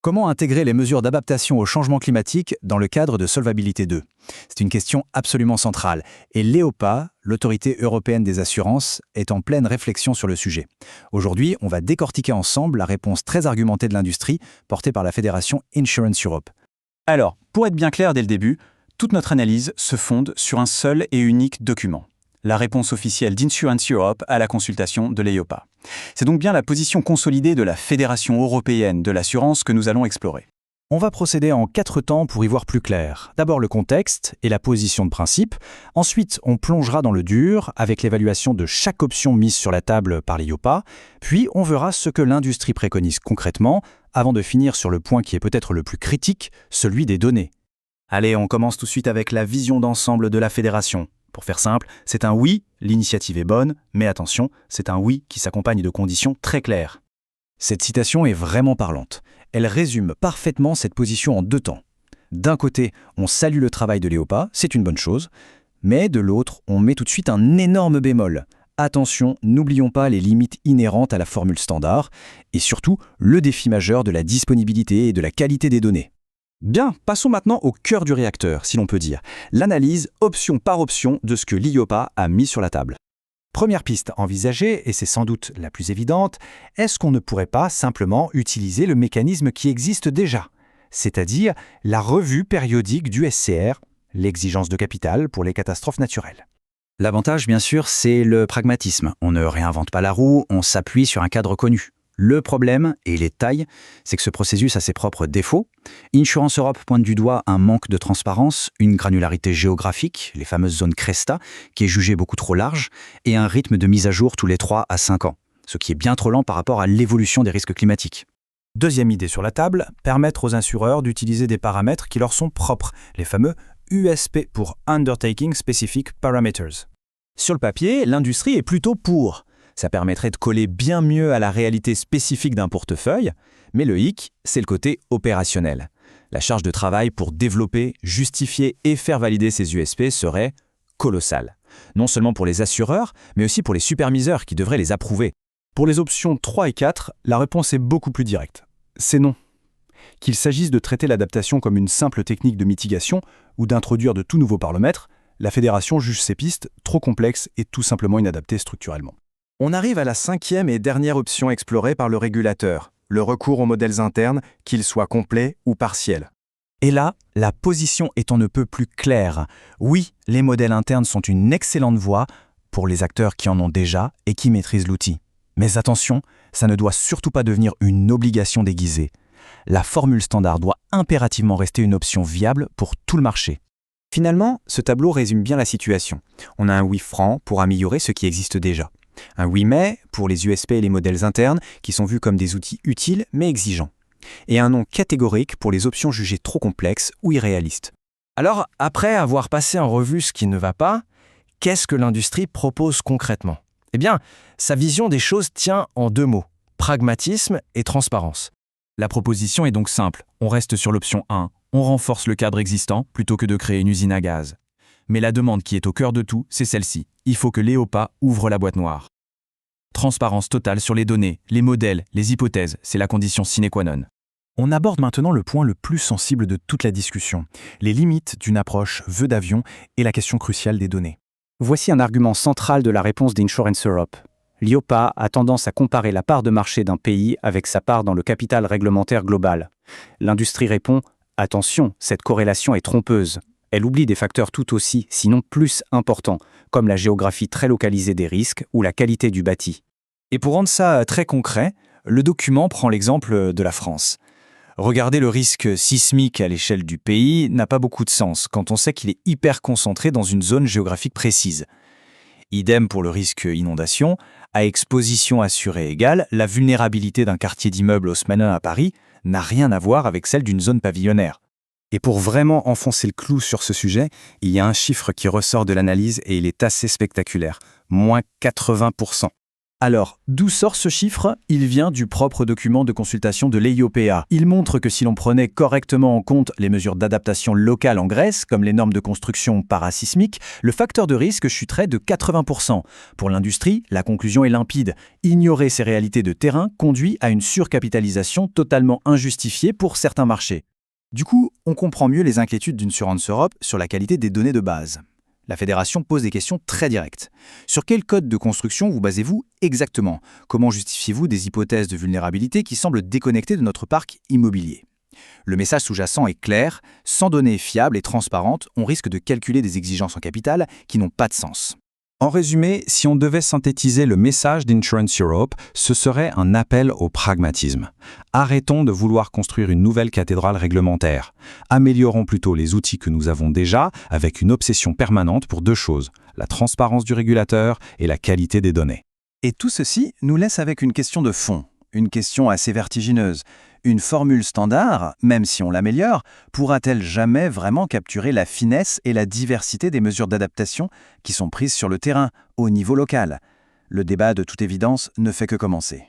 Comment intégrer les mesures d'adaptation au changement climatique dans le cadre de Solvabilité 2? C'est une question absolument centrale. Et l'EIOPA, l'autorité européenne des assurances, est en pleine réflexion sur le sujet. Aujourd'hui, on va décortiquer ensemble la réponse très argumentée de l'industrie portée par la fédération Insurance Europe. Alors, pour être bien clair dès le début, toute notre analyse se fonde sur un seul et unique document, la réponse officielle d'Insurance Europe à la consultation de l'EIOPA. C'est donc bien la position consolidée de la Fédération européenne de l'assurance que nous allons explorer. On va procéder en 4 temps pour y voir plus clair. D'abord le contexte et la position de principe. Ensuite, on plongera dans le dur avec l'évaluation de chaque option mise sur la table par l'EIOPA. Puis, on verra ce que l'industrie préconise concrètement, avant de finir sur le point qui est peut-être le plus critique, celui des données. Allez, on commence tout de suite avec la vision d'ensemble de la fédération. Pour faire simple, c'est un oui, l'initiative est bonne, mais attention, c'est un oui qui s'accompagne de conditions très claires. Cette citation est vraiment parlante. Elle résume parfaitement cette position en 2 temps. D'un côté, on salue le travail de l'EIOPA, c'est une bonne chose, mais de l'autre, on met tout de suite un énorme bémol. Attention, n'oublions pas les limites inhérentes à la formule standard, et surtout le défi majeur de la disponibilité et de la qualité des données. Bien, passons maintenant au cœur du réacteur, si l'on peut dire, l'analyse option par option de ce que l'EIOPA a mis sur la table. Première piste envisagée, et c'est sans doute la plus évidente, est-ce qu'on ne pourrait pas simplement utiliser le mécanisme qui existe déjà, c'est-à-dire la revue périodique du SCR, l'exigence de capital pour les catastrophes naturelles. L'avantage, bien sûr, c'est le pragmatisme. On ne réinvente pas la roue, on s'appuie sur un cadre connu. Le problème, et il est de taille, c'est que ce processus a ses propres défauts. Insurance Europe pointe du doigt un manque de transparence, une granularité géographique, les fameuses zones CRESTA, qui est jugée beaucoup trop large, et un rythme de mise à jour tous les 3 à 5 ans, ce qui est bien trop lent par rapport à l'évolution des risques climatiques. Deuxième idée sur la table, permettre aux assureurs d'utiliser des paramètres qui leur sont propres, les fameux USP pour Undertaking Specific Parameters. Sur le papier, l'industrie est plutôt pour. Ça permettrait de coller bien mieux à la réalité spécifique d'un portefeuille, mais le hic, c'est le côté opérationnel. La charge de travail pour développer, justifier et faire valider ces USP serait colossale. Non seulement pour les assureurs, mais aussi pour les superviseurs qui devraient les approuver. Pour les options 3 et 4, la réponse est beaucoup plus directe. C'est non. Qu'il s'agisse de traiter l'adaptation comme une simple technique de mitigation ou d'introduire de tout nouveaux paramètres, la fédération juge ces pistes trop complexes et tout simplement inadaptées structurellement. On arrive à la 5e et dernière option explorée par le régulateur, le recours aux modèles internes, qu'ils soient complets ou partiels. Et là, la position est on ne peut plus claire. Oui, les modèles internes sont une excellente voie pour les acteurs qui en ont déjà et qui maîtrisent l'outil. Mais attention, ça ne doit surtout pas devenir une obligation déguisée. La formule standard doit impérativement rester une option viable pour tout le marché. Finalement, ce tableau résume bien la situation. On a un oui franc pour améliorer ce qui existe déjà. Un oui mais pour les USP et les modèles internes qui sont vus comme des outils utiles mais exigeants. Et un non catégorique pour les options jugées trop complexes ou irréalistes. Alors, après avoir passé en revue ce qui ne va pas, qu'est-ce que l'industrie propose concrètement? Eh bien, sa vision des choses tient en 2 mots, pragmatisme et transparence. La proposition est donc simple, on reste sur l'option 1, on renforce le cadre existant plutôt que de créer une usine à gaz. Mais la demande qui est au cœur de tout, c'est celle-ci. Il faut que l'EIOPA ouvre la boîte noire. Transparence totale sur les données, les modèles, les hypothèses, c'est la condition sine qua non. On aborde maintenant le point le plus sensible de toute la discussion, les limites d'une approche vœu d'avion et la question cruciale des données. Voici un argument central de la réponse d'Insurance Europe. L'EIOPA a tendance à comparer la part de marché d'un pays avec sa part dans le capital réglementaire global. L'industrie répond « Attention, cette corrélation est trompeuse ». Elle oublie des facteurs tout aussi, sinon plus importants, comme la géographie très localisée des risques ou la qualité du bâti. Et pour rendre ça très concret, le document prend l'exemple de la France. Regarder le risque sismique à l'échelle du pays n'a pas beaucoup de sens quand on sait qu'il est hyper concentré dans une zone géographique précise. Idem pour le risque inondation, à exposition assurée égale, la vulnérabilité d'un quartier d'immeubles haussmannien à Paris n'a rien à voir avec celle d'une zone pavillonnaire. Et pour vraiment enfoncer le clou sur ce sujet, il y a un chiffre qui ressort de l'analyse et il est assez spectaculaire, moins 80%. Alors, d'où sort ce chiffre? Il vient du propre document de consultation de l'EIOPA. Il montre que si l'on prenait correctement en compte les mesures d'adaptation locales en Grèce, comme les normes de construction parasismique, le facteur de risque chuterait de 80%. Pour l'industrie, la conclusion est limpide. Ignorer ces réalités de terrain conduit à une surcapitalisation totalement injustifiée pour certains marchés. Du coup, on comprend mieux les inquiétudes d'Insurance Europe sur la qualité des données de base. La fédération pose des questions très directes. Sur quel code de construction vous basez-vous exactement? Comment justifiez-vous des hypothèses de vulnérabilité qui semblent déconnectées de notre parc immobilier? Le message sous-jacent est clair, sans données fiables et transparentes, on risque de calculer des exigences en capital qui n'ont pas de sens. En résumé, si on devait synthétiser le message d'Insurance Europe, ce serait un appel au pragmatisme. Arrêtons de vouloir construire une nouvelle cathédrale réglementaire. Améliorons plutôt les outils que nous avons déjà avec une obsession permanente pour deux choses, la transparence du régulateur et la qualité des données. Et tout ceci nous laisse avec une question de fond, une question assez vertigineuse. Une formule standard, même si on l'améliore, pourra-t-elle jamais vraiment capturer la finesse et la diversité des mesures d'adaptation qui sont prises sur le terrain, au niveau local? Le débat, de toute évidence, ne fait que commencer.